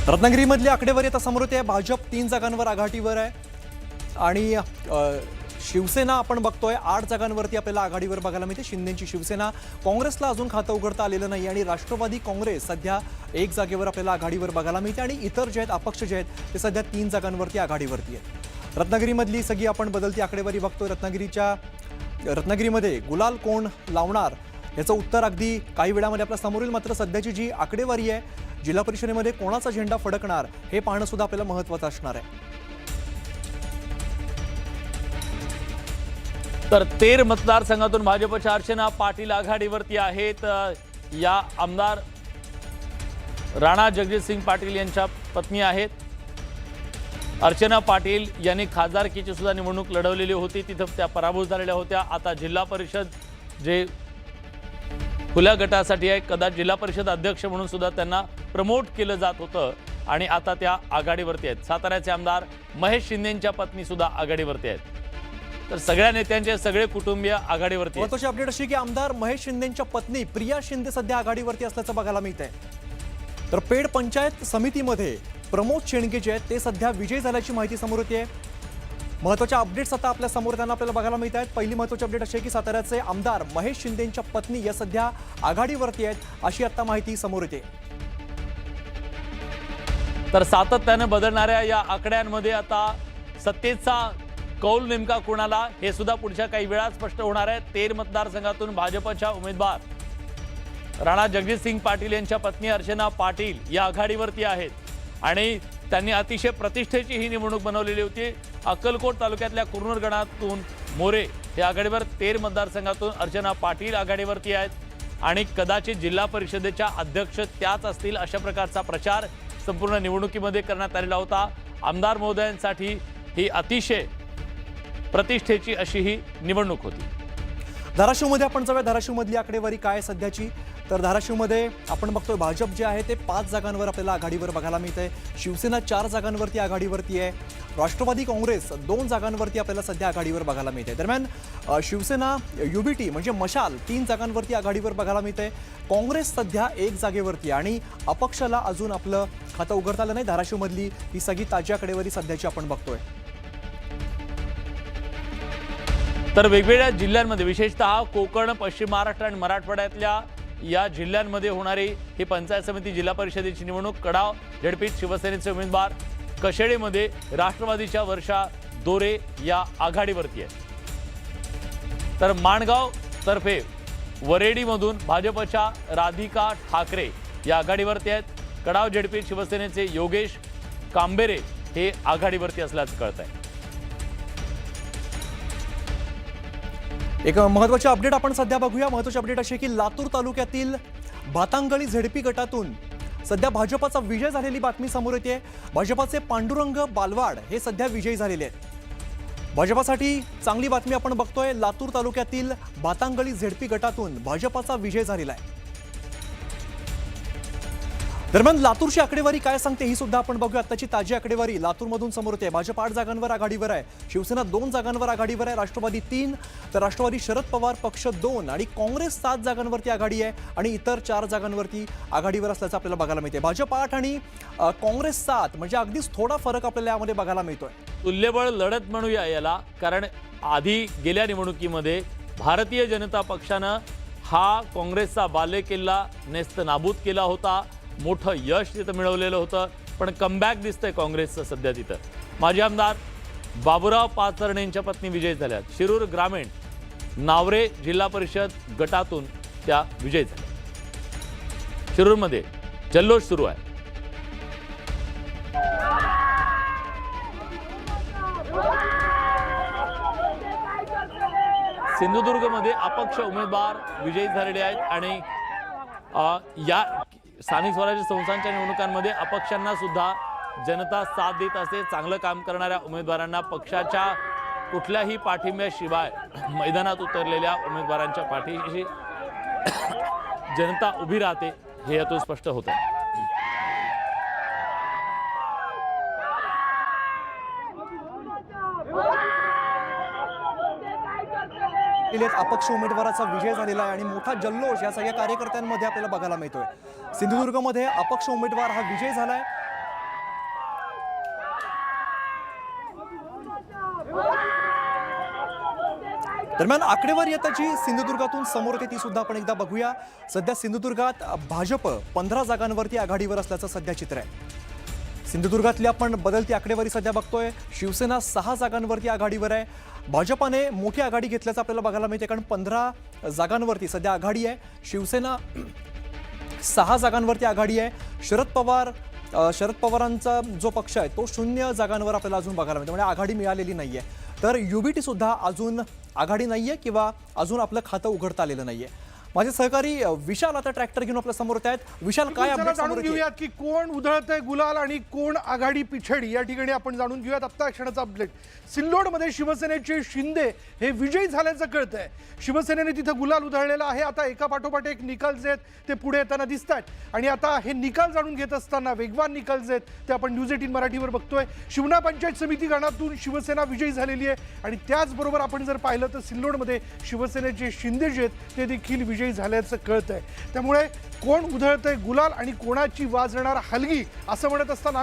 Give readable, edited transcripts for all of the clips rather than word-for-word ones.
रत्नागिरीमधली आकडेवारी आता समोर येते. भाजप 3 जागांवर आघाडीवर आहे आणि शिवसेना आपण बघतोय 8 जागांवरती आपल्याला आघाडीवर बघायला मिळते. शिंदेची शिवसेना, काँग्रेसला अजून खातं उघडता आलेलं नाही आणि राष्ट्रवादी काँग्रेस सध्या 1 जागेवर आपल्याला आघाडीवर बघायला मिळते आणि इतर जे आहेत अपक्ष जे आहेत ते सध्या 3 जागांवरती आघाडीवरती आहेत. रत्नागिरीमधली सगळी आपण बदलती आकडेवारी बघतोय. रत्नागिरीमध्ये गुलाल कोण लावणार याचं उत्तर अगदी काही वेळामध्ये आपल्या समोर येईल. मात्र सध्याची जी आकडेवारी आहे, जिल्हा परिषदेमध्ये कोणाचा झेंडा फडकणार हे पाहणं सुद्धा आपल्याला महत्त्वाचं असणार आहे. तर तेर मतदारसंघातून भाजपच्या अर्चना पाटील आघाडीवरती आहेत. या आमदार राणा जगजितसिंग पाटील यांच्या पत्नी आहेत. अर्चना पाटील यांनी खासदारकीची सुद्धा निवडणूक लढवलेली होती, तिथं त्या पराभूत झालेल्या होत्या. आता जिल्हा परिषद जे खुल्या गटासाठी आहे, कदाचित जिल्हा परिषद अध्यक्ष म्हणून सुद्धा त्यांना प्रमोट केलं जात होतं आणि आता त्या आघाडीवरती आहेत. साताऱ्याचे आमदार महेश शिंदेंच्या पत्नी सुद्धा आघाडीवरती आहेत. तर सगळ्या नेत्यांचे सगळे कुटुंबीय आघाडीवरती. महत्त्वाची अपडेट अशी की आमदार महेश शिंदेंच्या पत्नी प्रिया शिंदे सध्या आघाडीवरती असल्याचं बघायला मिळत आहे. तर पेड पंचायत समितीमध्ये प्रमोद शेणके जे आहेत ते सध्या विजयी झाल्याची माहिती समोर येते. महत्त्वाच्या अपडेट्स आता आपल्या समोर त्यांना आपल्याला बघायला मिळत आहेत. पहिली महत्त्वाची अपडेट अशी आहे की साताऱ्याचे आमदार महेश शिंदेंच्या पत्नी या सध्या आघाडीवरती आहेत, अशी आता माहिती समोर येते. तर सातत्याने बदलणाऱ्या या आकड्यांमध्ये आता सत्तेचा कौल नेमका कोणाला हे सुद्धा पुढच्या काही वेळात स्पष्ट होणार आहे. तेर मतदारसंघातून भाजपच्या उमेदवार राणा जगजितसिंग पाटील यांच्या पत्नी अर्चना पाटील या आघाडीवरती आहेत आणि त्यांनी अतिशय प्रतिष्ठेची ही निवडणूक बनवलेली होती. अक्कलकोट तालुक्यातल्या कुरनूर गणातून मोरे हे आघाडीवर, तेर मतदारसंघातून अर्चना पाटील आघाडीवरती आहेत आणि कदाचित जिल्हा परिषदेच्या अध्यक्ष त्याच असतील अशा प्रकारचा प्रचार संपूर्ण निवडणुकीमध्ये करण्यात आलेला होता. आमदार महोदयांसाठी ही अतिशय प्रतिष्ठेची अशी ही निवडणूक होती. धाराशिवमध्ये आपण जाऊया. धाराशिवमधली आकडेवारी काय सध्याची? तर धाराशिवमध्ये आपण बघतोय भाजप जे आहे ते 5 जागांवर आपल्याला आघाडीवर बघायला मिळत आहे. शिवसेना 4 जागांवरती आघाडीवरती आहे. राष्ट्रवादी काँग्रेस 2 जागांवरती आपल्याला सध्या आघाडीवर बघायला मिळते. दरम्यान शिवसेना युबीटी म्हणजे मशाल 3 जागांवरती आघाडीवर बघायला मिळते. काँग्रेस सध्या 1 जागेवरती आणि अपक्षाला अजून आपलं खातं उघडता आलं नाही. धाराशिवमधली ही सगळी ताजी आकडेवारी सध्याची आपण बघतोय. तर वेगवेगळ्या जिल्ह्यांमध्ये विशेषतः कोकण, पश्चिम महाराष्ट्र आणि मराठवाड्यातल्या या जिल्ह्यांमध्ये होणारी ही पंचायत समिती जिल्हा परिषदेची निवडणूक कडाव झडपीत शिवसेनेचे उमेदवार, कशेळेमध्ये राष्ट्रवादीच्या वर्षा दोरे या आघाडीवरती आहे. तर माणगाव तर्फे वरेडीमधून भाजपच्या राधिका ठाकरे या आघाडीवरती आहेत. कडाव झडपीत शिवसेनेचे योगेश कांबेरे हे आघाडीवरती असल्याचं कळत आहे. एक महत्त्वाची अपडेट आपण सध्या बघूया. महत्त्वाची अपडेट अशी आहे की लातूर तालुक्यातील भातांगळी झेडपी गटातून सध्या भाजपाचा विजय झालेली बातमी समोर येते. भाजपाचे पांडुरंग बालवाड हे सध्या विजयी झालेले आहेत. भाजपासाठी चांगली बातमी आपण बघतोय. लातूर तालुक्यातील भातांगळी झेडपी गटातून भाजपाचा विजय झालेला आहे. दरम्यान लातूरची आकडेवारी काय सांगते ही सुद्धा आपण बघूया. आताची ताजी आकडेवारी लातूरमधून समोर येते. भाजप 8 जागांवर आघाडीवर आहे. शिवसेना 2 जागांवर आघाडीवर आहे. राष्ट्रवादी 3, तर राष्ट्रवादी शरद पवार पक्ष 2 आणि काँग्रेस 7 जागांवरती आघाडी आहे आणि इतर 4 जागांवरती आघाडीवर असल्याचं आपल्याला बघायला मिळते. भाजप 8 आणि काँग्रेस 7 म्हणजे अगदीच थोडा फरक आपल्याला यामध्ये बघायला मिळतोय. तुल्यबळ लढत म्हणूया याला, कारण आधी गेल्या निवडणुकीमध्ये भारतीय जनता पक्षानं हा काँग्रेसचा बालेकिल्ला नेस्त नाबूद केला होता. मोठं यश तिथं मिळवलेलं होतं, पण कमबॅक दिसतंय काँग्रेसचं सध्या तिथं. माजी आमदार बाबुराव पाचरणे यांच्या पत्नी विजयी झाल्यात. शिरूर ग्रामीण नावरे जिल्हा परिषद गटातून त्या विजयी झाल्या. शिरूरमध्ये जल्लोष सुरू आहे. सिंधुदुर्गमध्ये अपक्ष उमेदवार विजयी झालेले आहेत आणि या स्थानिक स्वराज्य संस्थांच्या निवडणुकांमध्ये अपक्षांना सुद्धा जनता साथ देत असते. चांगलं काम करणाऱ्या उमेदवारांना पक्षाच्या कुठल्याही पाठिंब्याशिवाय मैदानात उतरलेल्या उमेदवारांच्या पाठीशी जनता उभी राहते, हे यातून स्पष्ट होतं. अपक्ष उमेदवाराचा विजय झालेला आहे आणि मोठा जल्लोष या सगळ्या कार्यकर्त्यांमध्ये आपल्याला बघायला मिळतोय. सिंधुदुर्गमध्ये अपक्ष उमेदवार हा विजय झालाय. दरम्यान आकडेवारी आता जी सिंधुदुर्गातून समोर येते ती सुद्धा आपण एकदा बघूया. सध्या सिंधुदुर्गात भाजप 15 जागांवरती आघाडीवर असल्याचं सध्या चित्र आहे. सिंधुदुर्गातली आपण बदलती आकडेवारी सध्या बघतोय. शिवसेना 6 जागांवरती आघाडीवर आहे. भाजपाने मोठी आघाडी घेतल्याचं आपल्याला बघायला मिळते, कारण 15 जागांवरती सध्या आघाडी आहे. शिवसेना 6 जागांवरती आघाडी आहे. शरद पवारांचा जो पक्ष आहे तो 0 जागांवर आपल्याला अजून बघायला मिळतो, म्हणजे आघाडी मिळालेली नाहीये. तर युबीटी सुद्धा अजून आघाडी नाहीये किंवा अजून आपलं खातं उघडता आलेलं नाहीये. माझे सहकारी विशाल आता ट्रॅक्टर घेऊन आपल्या समोर आहेत. विशाल, काय अपडेट जाणून घेऊयात की कोण उधळतंय गुलाल आणि कोण आघाडी पिछडी, या ठिकाणी आपण जाणून घेऊयात आत्ता क्षणाचा अपडेट. सिल्लोडमध्ये शिवसेनेचे शिंदे हे विजयी झाल्याचं कळतंय. शिवसेनेने तिथं गुलाल उधळलेला आहे. आता एका पाठोपाठ एक निकाल जे आहेत ते पुढे येताना दिसत आहेत आणि आता हे निकाल जाणून घेत असताना वेगवान निकाल जे आहेत ते आपण न्यूज 18 मराठीवर बघतोय. शिवना पंचायत समिती गणातून शिवसेना विजयी झालेली आहे आणि त्याचबरोबर आपण जर पाहिलं तर सिल्लोडमध्ये शिवसेनेचे शिंदे जे आहेत ते देखील विजयी झाल्याचं कळतंय. त्यामुळे कोण उधळतंय गुलाल आणि कोणाची वाजणार हलगी असं म्हणत असताना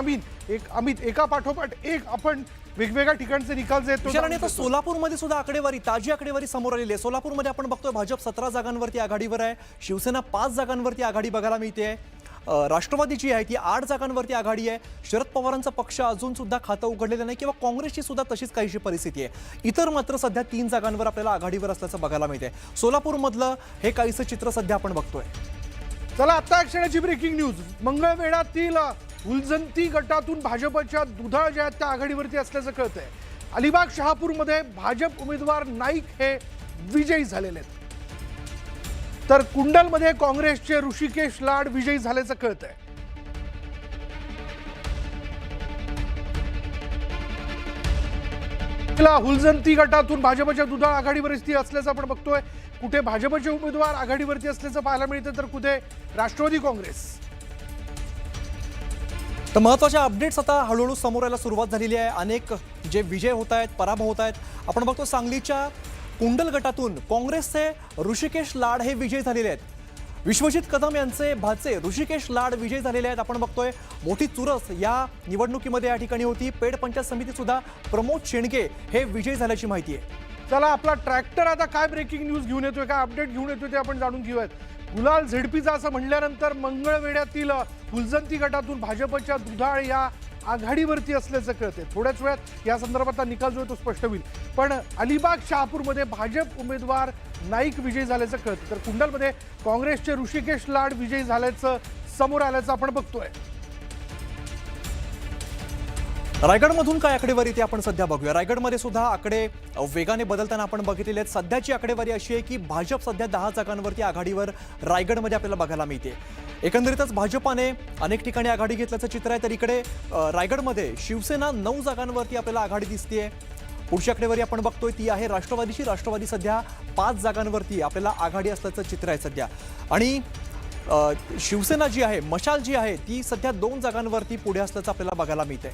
अमित एका पाठोपाठ एक आपण वेगवेगळ्या ठिकाणचे निकाल जे आहेत आणि आता सोलापूरमध्ये सुद्धा आकडेवारी, ताजी आकडेवारी समोर आलेली आहे. सोलापूरमध्ये आपण बघतोय भाजप 17 जागांवरती आघाडीवर आहे. शिवसेना 5 जागांवरती आघाडी बघायला मिळते. राष्ट्रवादी जी आहे ती 8 जागांवरती आघाडी आहे. शरद पवारांचा पक्ष अजून सुद्धा खातं उघडलेलं नाही किंवा काँग्रेसची सुद्धा तशीच काहीशी परिस्थिती आहे. इतर मात्र सध्या 3 जागांवर आपल्याला आघाडीवर असल्याचं बघायला मिळते. सोलापूरमधलं हे काहीसं चित्र सध्या आपण बघतोय. चला आता क्षणाची ब्रेकिंग न्यूज. मंगळवेढ्यातील हुलजंती गटातून भाजपच्या दुधाळ ज्या आहेत त्या आघाडीवरती असल्याचं कळतंय. अलिबाग शहापूरमध्ये भाजप उमेदवार नाईक हे विजयी झालेले आहेत. तर कुंडलमध्ये काँग्रेसचे ऋषिकेश लाड विजयी झाल्याचं कळतंय. हुलजंती गटातून भाजपच्या दुधाळ आघाडीवरती असल्याचं आपण बघतोय. कुठे भाजपचे उमेदवार आघाडीवरती असल्याचं पाहायला मिळतं तर कुठे राष्ट्रवादी काँग्रेस. तर महत्त्वाच्या अपडेट्स आता हळूहळू समोर यायला सुरुवात झालेली आहे. अनेक जे विजय होत आहेत, पराभव होत आहेत. आपण बघतो सांगलीच्या कुंडल गटातून काँग्रेसचे ऋषिकेश लाड हे विजयी झालेले आहेत. विश्वजित कदम यांचे भाचे ऋषिकेश लाड विजयी झालेले आहेत. आपण बघतोय मोठी चुरस या निवडणुकीमध्ये या ठिकाणी होती. पेड पंचायत समिती सुद्धा प्रमोद शेंडगे हे विजयी झाल्याची माहिती आहे. चला आपला ट्रॅक्टर आता काय ब्रेकिंग न्यूज घेऊन येतोय, काय अपडेट घेऊन येतोय ते आपण जाणून घेऊयात. गुलाल झेडपीचा असं म्हणल्यानंतर मंगळवेढ्यातील हुलजंती गटातून भाजपच्या दुधाळ या आघाडीवरती असल्याचं कळते. थोड्याच वेळात या संदर्भातला निकाल जो आहे तो स्पष्ट होईल. पण अलिबाग शहापूरमध्ये भाजप उमेदवार नाईक विजयी झाल्याचं कळतं. तर कुंडलमध्ये काँग्रेसचे ऋषिकेश लाड विजयी झाल्याचं समोर आल्याचं आपण बघतोय. रायगडमधून काय आकडेवारी ते आपण सध्या बघूया. रायगडमध्ये सुद्धा आकडे वेगाने बदलताना आपण बघितलेले आहेत. सध्याची आकडेवारी अशी आहे की भाजप सध्या 10 जागांवरती आघाडीवर रायगडमध्ये आपल्याला बघायला मिळते. एकंदरीतच भाजपाने अनेक ठिकाणी आघाडी घेतल्याचं चित्र आहे. तर इकडे रायगडमध्ये शिवसेना 9 जागांवरती आपल्याला आघाडी दिसतेय. पुढची आकडेवारी आपण बघतोय ती आहे राष्ट्रवादीची. राष्ट्रवादी सध्या 5 जागांवरती आपल्याला आघाडी असल्याचं चित्र आहे सध्या. आणि शिवसेना जी आहे, मशाल जी आहे ती सध्या 2 जागांवरती पुढे असल्याचं आपल्याला बघायला मिळतंय.